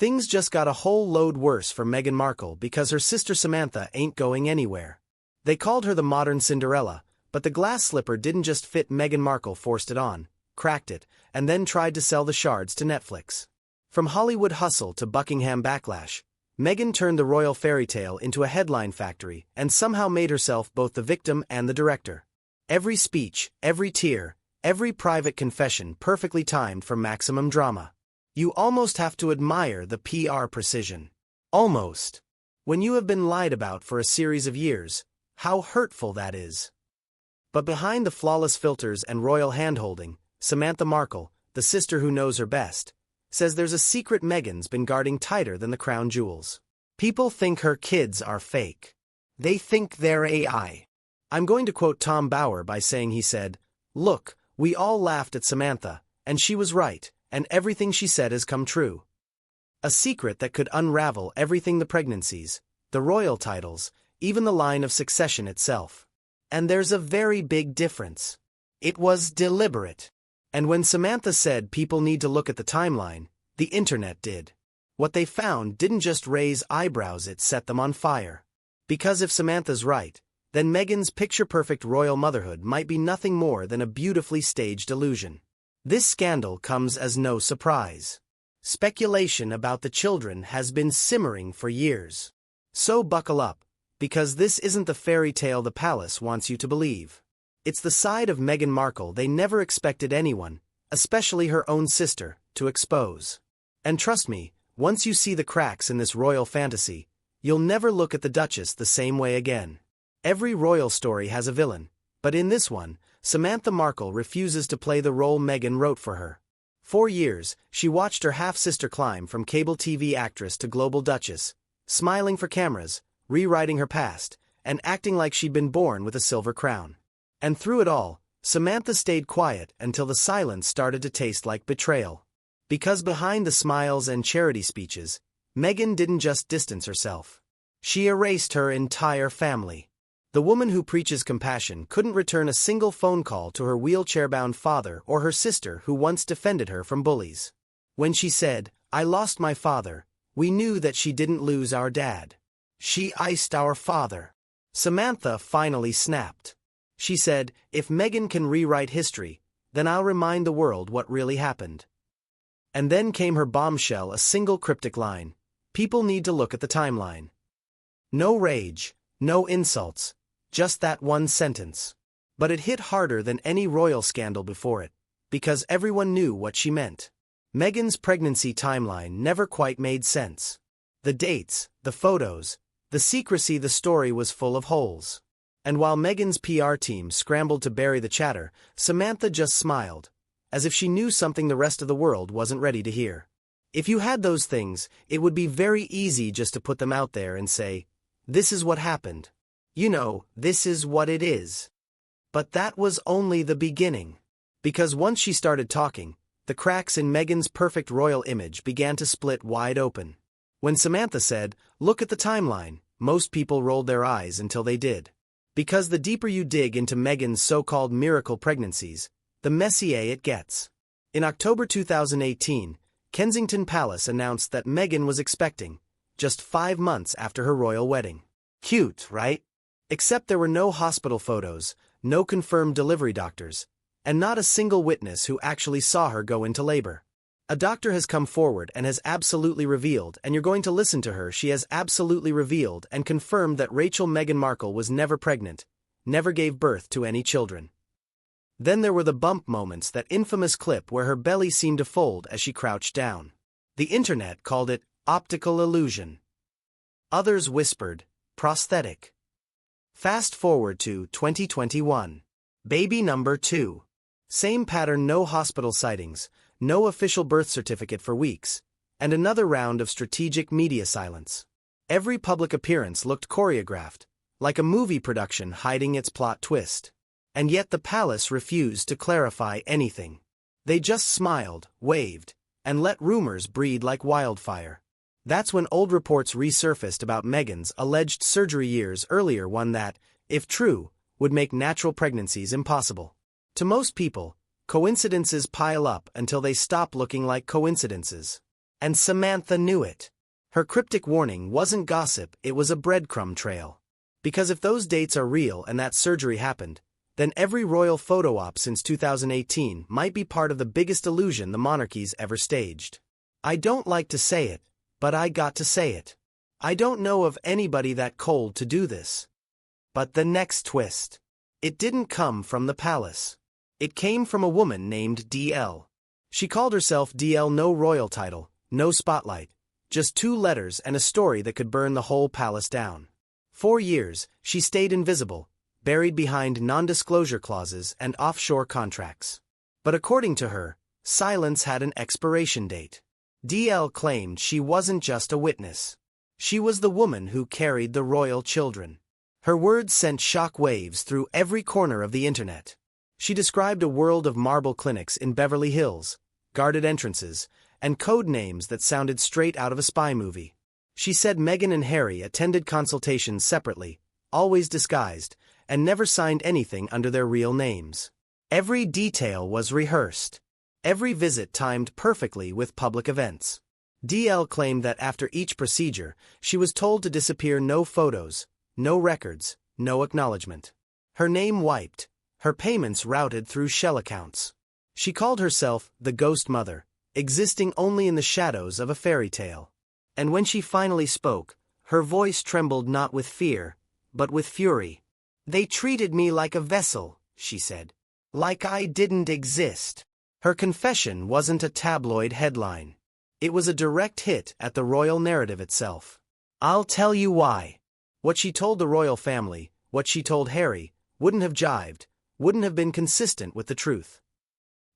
Things just got a whole load worse for Meghan Markle because her sister Samantha ain't going anywhere. They called her the modern Cinderella, but the glass slipper didn't just fit. Meghan Markle forced it on, cracked it, and then tried to sell the shards to Netflix. From Hollywood hustle to Buckingham backlash, Meghan turned the royal fairy tale into a headline factory and somehow made herself both the victim and the director. Every speech, every tear, every private confession perfectly timed for maximum drama. You almost have to admire the PR precision. Almost. When you have been lied about for a series of years, how hurtful that is. But behind the flawless filters and royal handholding, Samantha Markle, the sister who knows her best, says there's a secret Meghan's been guarding tighter than the crown jewels. People think her kids are fake. They think they're AI. I'm going to quote Tom Bauer by saying he said, "Look, we all laughed at Samantha, and she was right, and everything she said has come true." A secret that could unravel everything: the pregnancies, the royal titles, even the line of succession itself. And there's a very big difference. It was deliberate. And when Samantha said people need to look at the timeline, the internet did. What they found didn't just raise eyebrows, it set them on fire. Because if Samantha's right, then Meghan's picture-perfect royal motherhood might be nothing more than a beautifully staged illusion. This scandal comes as no surprise. Speculation about the children has been simmering for years. So buckle up, because this isn't the fairy tale the palace wants you to believe. It's the side of Meghan Markle they never expected anyone, especially her own sister, to expose. And trust me, once you see the cracks in this royal fantasy, you'll never look at the Duchess the same way again. Every royal story has a villain, but in this one, Samantha Markle refuses to play the role Meghan wrote for her. For years, she watched her half-sister climb from cable TV actress to global Duchess, smiling for cameras, rewriting her past, and acting like she'd been born with a silver crown. And through it all, Samantha stayed quiet until the silence started to taste like betrayal. Because behind the smiles and charity speeches, Meghan didn't just distance herself. She erased her entire family. The woman who preaches compassion couldn't return a single phone call to her wheelchair-bound father or her sister who once defended her from bullies. When she said, "I lost my father," we knew that she didn't lose our dad. She iced our father. Samantha finally snapped. She said, "If Meghan can rewrite history, then I'll remind the world what really happened." And then came her bombshell, a single cryptic line: "People need to look at the timeline." No rage, no insults, just that one sentence. But it hit harder than any royal scandal before it, because everyone knew what she meant. Meghan's pregnancy timeline never quite made sense. The dates, the photos, the secrecy, the story was full of holes. And while Meghan's PR team scrambled to bury the chatter, Samantha just smiled, as if she knew something the rest of the world wasn't ready to hear. If you had those things, it would be very easy just to put them out there and say, "This is what happened. You know, this is what it is." But that was only the beginning. Because once she started talking, the cracks in Meghan's perfect royal image began to split wide open. When Samantha said, "Look at the timeline," most people rolled their eyes until they did. Because the deeper you dig into Meghan's so-called miracle pregnancies, the messier it gets. In October 2018, Kensington Palace announced that Meghan was expecting, just 5 months after her royal wedding. Cute, right? Except there were no hospital photos, no confirmed delivery doctors, and not a single witness who actually saw her go into labor. A doctor has come forward and has absolutely revealed, and you're going to listen to her, she has absolutely revealed and confirmed that Rachel Meghan Markle was never pregnant, never gave birth to any children. Then there were the bump moments, that infamous clip where her belly seemed to fold as she crouched down. The internet called it optical illusion. Others whispered, prosthetic. Fast forward to 2021. Baby number 2. Same pattern, no hospital sightings, no official birth certificate for weeks, and another round of strategic media silence. Every public appearance looked choreographed, like a movie production hiding its plot twist. And yet the palace refused to clarify anything. They just smiled, waved, and let rumors breed like wildfire. That's when old reports resurfaced about Meghan's alleged surgery years earlier, one that, if true, would make natural pregnancies impossible. To most people, coincidences pile up until they stop looking like coincidences. And Samantha knew it. Her cryptic warning wasn't gossip, it was a breadcrumb trail. Because if those dates are real and that surgery happened, then every royal photo op since 2018 might be part of the biggest illusion the monarchy's ever staged. I don't like to say it, but I got to say it. I don't know of anybody that cold to do this. But the next twist. It didn't come from the palace. It came from a woman named DL. She called herself DL, no royal title, no spotlight, just 2 letters and a story that could burn the whole palace down. 4 years, she stayed invisible, buried behind non-disclosure clauses and offshore contracts. But according to her, silence had an expiration date. DL claimed she wasn't just a witness. She was the woman who carried the royal children. Her words sent shock waves through every corner of the internet. She described a world of marble clinics in Beverly Hills, guarded entrances, and code names that sounded straight out of a spy movie. She said Meghan and Harry attended consultations separately, always disguised, and never signed anything under their real names. Every detail was rehearsed. Every visit timed perfectly with public events. DL claimed that after each procedure, she was told to disappear, no photos, no records, no acknowledgement. Her name wiped, her payments routed through shell accounts. She called herself the Ghost Mother, existing only in the shadows of a fairy tale. And when she finally spoke, her voice trembled not with fear, but with fury. "They treated me like a vessel," she said. "Like I didn't exist." Her confession wasn't a tabloid headline. It was a direct hit at the royal narrative itself. I'll tell you why. What she told the royal family, what she told Harry, wouldn't have jived, wouldn't have been consistent with the truth.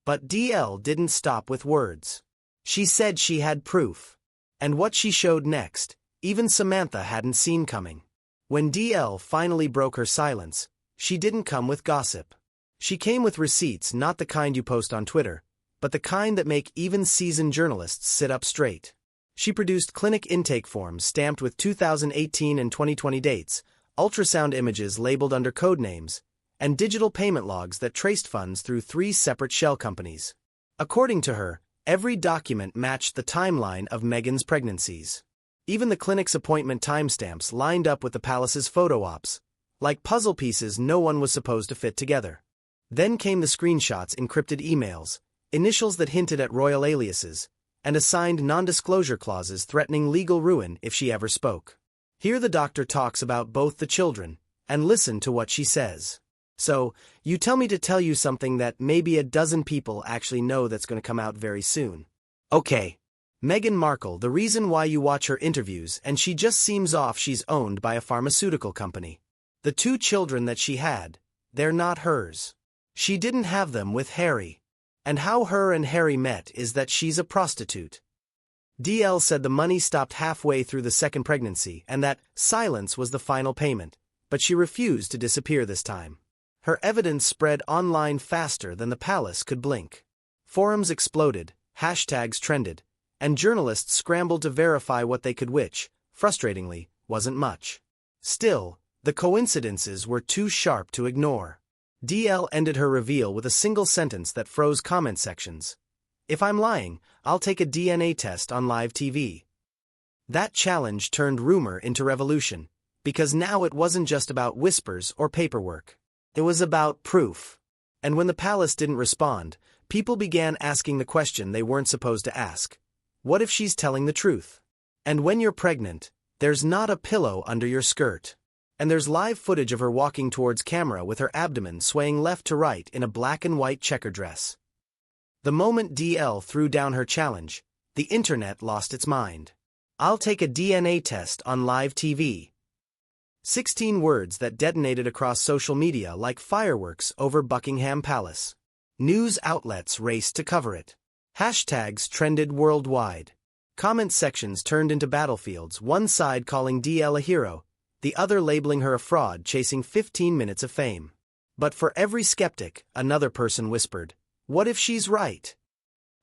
But DL didn't stop with words. She said she had proof. And what she showed next, even Samantha hadn't seen coming. When DL finally broke her silence, she didn't come with gossip. She came with receipts, not the kind you post on Twitter, but the kind that make even seasoned journalists sit up straight. She produced clinic intake forms stamped with 2018 and 2020 dates, ultrasound images labeled under code names, and digital payment logs that traced funds through 3 separate shell companies. According to her, every document matched the timeline of Meghan's pregnancies. Even the clinic's appointment timestamps lined up with the palace's photo ops, like puzzle pieces no one was supposed to fit together. Then came the screenshots, encrypted emails, initials that hinted at royal aliases, and assigned non-disclosure clauses threatening legal ruin if she ever spoke. Here the doctor talks about both the children, and listen to what she says. "So, you tell me to tell you something that maybe a dozen people actually know that's going to come out very soon. Okay. Meghan Markle, the reason why you watch her interviews and she just seems off, she's owned by a pharmaceutical company. The 2 children that she had, they're not hers. She didn't have them with Harry. And how her and Harry met is that she's a prostitute." DL said the money stopped halfway through the second pregnancy and that silence was the final payment, but she refused to disappear this time. Her evidence spread online faster than the palace could blink. Forums exploded, hashtags trended, and journalists scrambled to verify what they could, which, frustratingly, wasn't much. Still, the coincidences were too sharp to ignore. DL ended her reveal with a single sentence that froze comment sections. "If I'm lying, I'll take a DNA test on live TV." That challenge turned rumor into revolution, because now it wasn't just about whispers or paperwork. It was about proof. And when the palace didn't respond, people began asking the question they weren't supposed to ask. What if she's telling the truth? And when you're pregnant, there's not a pillow under your skirt. And there's live footage of her walking towards camera with her abdomen swaying left to right in a black and white checker dress. The moment DL threw down her challenge, the internet lost its mind. "I'll take a DNA test on live TV." 16 words that detonated across social media like fireworks over Buckingham Palace. News outlets raced to cover it. Hashtags trended worldwide. Comment sections turned into battlefields, one side calling DL a hero, the other labeling her a fraud chasing 15 minutes of fame. But for every skeptic, another person whispered, "What if she's right?"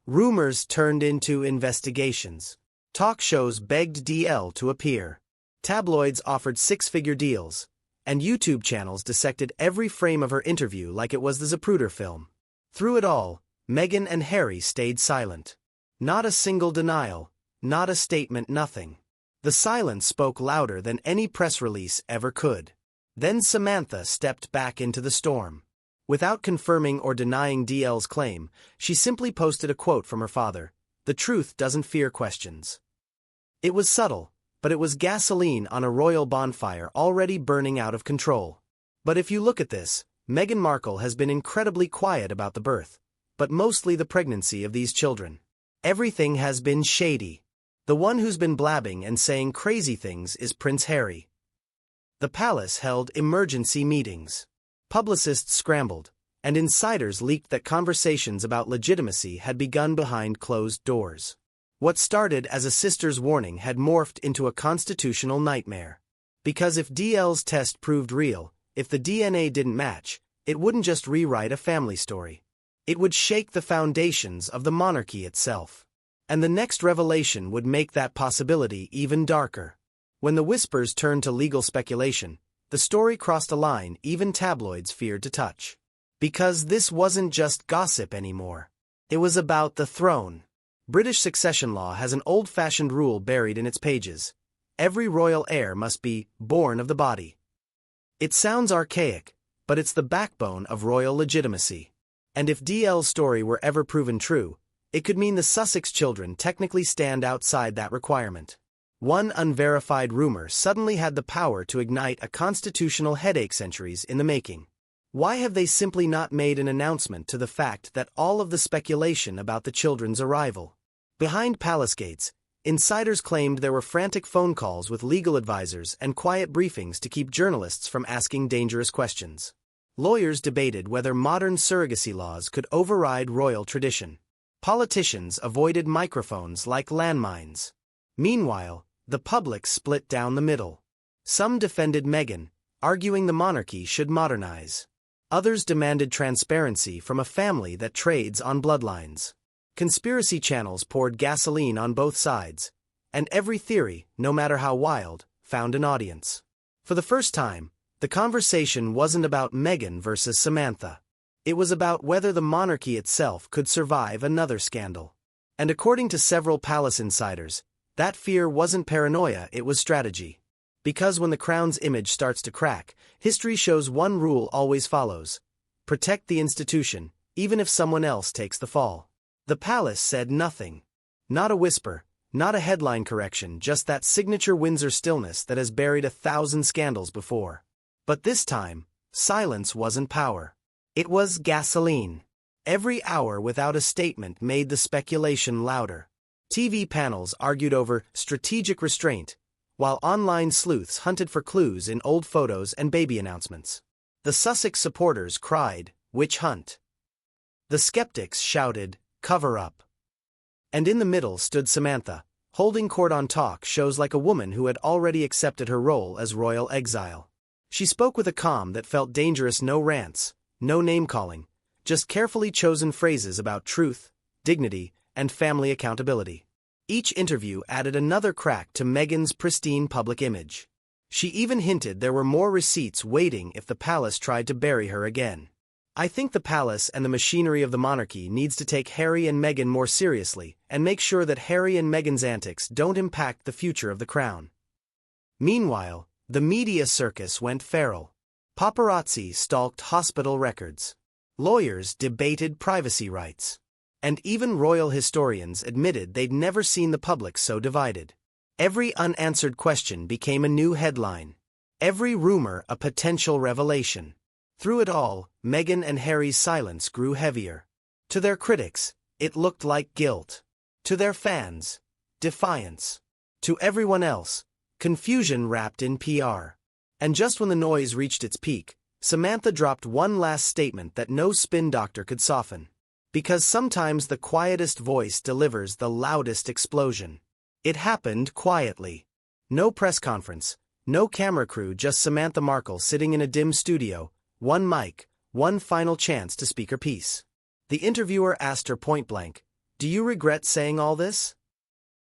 Rumors turned into investigations. Talk shows begged DL to appear. Tabloids offered 6-figure deals, and YouTube channels dissected every frame of her interview like it was the Zapruder film. Through it all, Meghan and Harry stayed silent. Not a single denial, not a statement, nothing. The silence spoke louder than any press release ever could. Then Samantha stepped back into the storm. Without confirming or denying DL's claim, she simply posted a quote from her father: "The truth doesn't fear questions." It was subtle, but it was gasoline on a royal bonfire already burning out of control. But if you look at this, Meghan Markle has been incredibly quiet about the birth, but mostly the pregnancy of these children. Everything has been shady. The one who's been blabbing and saying crazy things is Prince Harry. The palace held emergency meetings. Publicists scrambled, and insiders leaked that conversations about legitimacy had begun behind closed doors. What started as a sister's warning had morphed into a constitutional nightmare. Because if DL's test proved real, if the DNA didn't match, it wouldn't just rewrite a family story. It would shake the foundations of the monarchy itself. And the next revelation would make that possibility even darker. When the whispers turned to legal speculation, the story crossed a line even tabloids feared to touch. Because this wasn't just gossip anymore. It was about the throne. British succession law has an old-fashioned rule buried in its pages. Every royal heir must be born of the body. It sounds archaic, but it's the backbone of royal legitimacy. And if DL's story were ever proven true, it could mean the Sussex children technically stand outside that requirement. One unverified rumor suddenly had the power to ignite a constitutional headache centuries in the making. Why have they simply not made an announcement to the fact that all of the speculation about the children's arrival? Behind palace gates, insiders claimed there were frantic phone calls with legal advisors and quiet briefings to keep journalists from asking dangerous questions. Lawyers debated whether modern surrogacy laws could override royal tradition. Politicians avoided microphones like landmines. Meanwhile, the public split down the middle. Some defended Meghan, arguing the monarchy should modernize. Others demanded transparency from a family that trades on bloodlines. Conspiracy channels poured gasoline on both sides, and every theory, no matter how wild, found an audience. For the first time, the conversation wasn't about Meghan versus Samantha. It was about whether the monarchy itself could survive another scandal. And according to several palace insiders, that fear wasn't paranoia, it was strategy. Because when the crown's image starts to crack, history shows one rule always follows: protect the institution, even if someone else takes the fall. The palace said nothing. Not a whisper, not a headline correction, just that signature Windsor stillness that has buried 1,000 scandals before. But this time, silence wasn't power. It was gasoline. Every hour without a statement made the speculation louder. TV panels argued over strategic restraint, while online sleuths hunted for clues in old photos and baby announcements. The Sussex supporters cried, "Witch hunt." The skeptics shouted, "Cover up." And in the middle stood Samantha, holding court on talk shows like a woman who had already accepted her role as royal exile. She spoke with a calm that felt dangerous, no rants, no name-calling, just carefully chosen phrases about truth, dignity, and family accountability. Each interview added another crack to Meghan's pristine public image. She even hinted there were more receipts waiting if the palace tried to bury her again. I think the palace and the machinery of the monarchy needs to take Harry and Meghan more seriously and make sure that Harry and Meghan's antics don't impact the future of the crown. Meanwhile, the media circus went feral. Paparazzi stalked hospital records. Lawyers debated privacy rights. And even royal historians admitted they'd never seen the public so divided. Every unanswered question became a new headline. Every rumor a potential revelation. Through it all, Meghan and Harry's silence grew heavier. To their critics, it looked like guilt. To their fans, defiance. To everyone else, confusion wrapped in PR. And just when the noise reached its peak, Samantha dropped one last statement that no spin doctor could soften. Because sometimes the quietest voice delivers the loudest explosion. It happened quietly. No press conference, no camera crew, just Samantha Markle sitting in a dim studio, one mic, one final chance to speak her piece. The interviewer asked her point blank, "Do you regret saying all this?"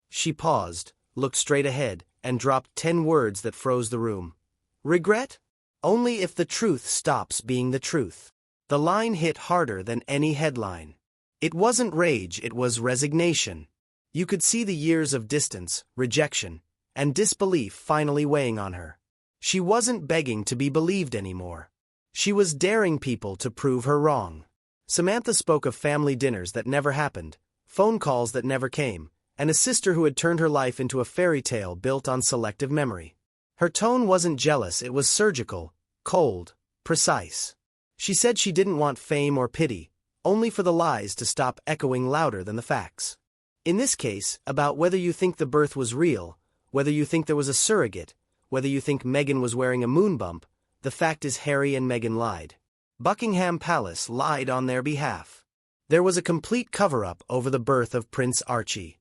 She paused, looked straight ahead, and dropped 10 words that froze the room. "Regret? Only if the truth stops being the truth." The line hit harder than any headline. It wasn't rage, it was resignation. You could see the years of distance, rejection, and disbelief finally weighing on her. She wasn't begging to be believed anymore. She was daring people to prove her wrong. Samantha spoke of family dinners that never happened, phone calls that never came, and a sister who had turned her life into a fairy tale built on selective memory. Her tone wasn't jealous, it was surgical, cold, precise. She said she didn't want fame or pity, only for the lies to stop echoing louder than the facts. In this case, about whether you think the birth was real, whether you think there was a surrogate, whether you think Meghan was wearing a moon bump, the fact is Harry and Meghan lied. Buckingham Palace lied on their behalf. There was a complete cover-up over the birth of Prince Archie.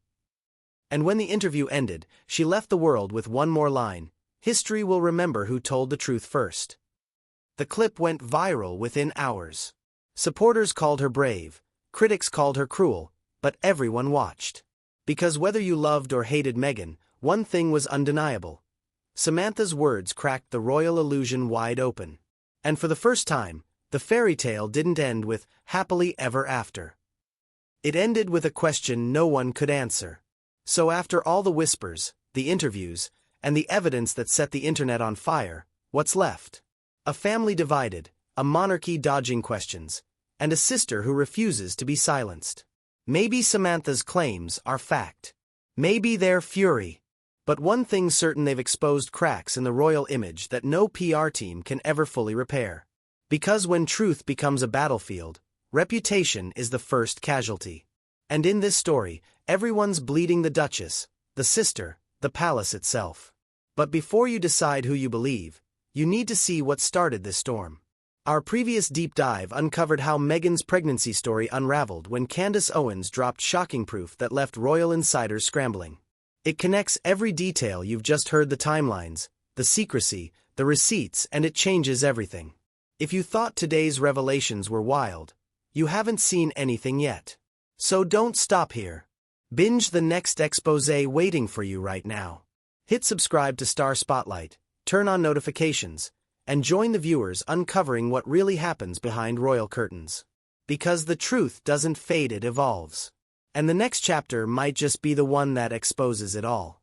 And when the interview ended, she left the world with one more line: history will remember who told the truth first. The clip went viral within hours. Supporters called her brave, critics called her cruel, but everyone watched. Because whether you loved or hated Meghan, one thing was undeniable. Samantha's words cracked the royal illusion wide open. And for the first time, the fairy tale didn't end with happily ever after. It ended with a question no one could answer. So after all the whispers, the interviews, and the evidence that set the internet on fire, what's left? A family divided, a monarchy dodging questions, and a sister who refuses to be silenced. Maybe Samantha's claims are fact. Maybe they're fury. But one thing's certain: they've exposed cracks in the royal image that no PR team can ever fully repair. Because when truth becomes a battlefield, reputation is the first casualty. And in this story, everyone's bleeding: the Duchess, the sister, the palace itself. But before you decide who you believe, you need to see what started this storm. Our previous deep dive uncovered how Meghan's pregnancy story unraveled when Candace Owens dropped shocking proof that left royal insiders scrambling. It connects every detail you've just heard: the timelines, the secrecy, the receipts, and it changes everything. If you thought today's revelations were wild, you haven't seen anything yet. So don't stop here. Binge the next exposé waiting for you right now. Hit subscribe to Star Spotlight, turn on notifications, and join the viewers uncovering what really happens behind royal curtains. Because the truth doesn't fade, it evolves. And the next chapter might just be the one that exposes it all.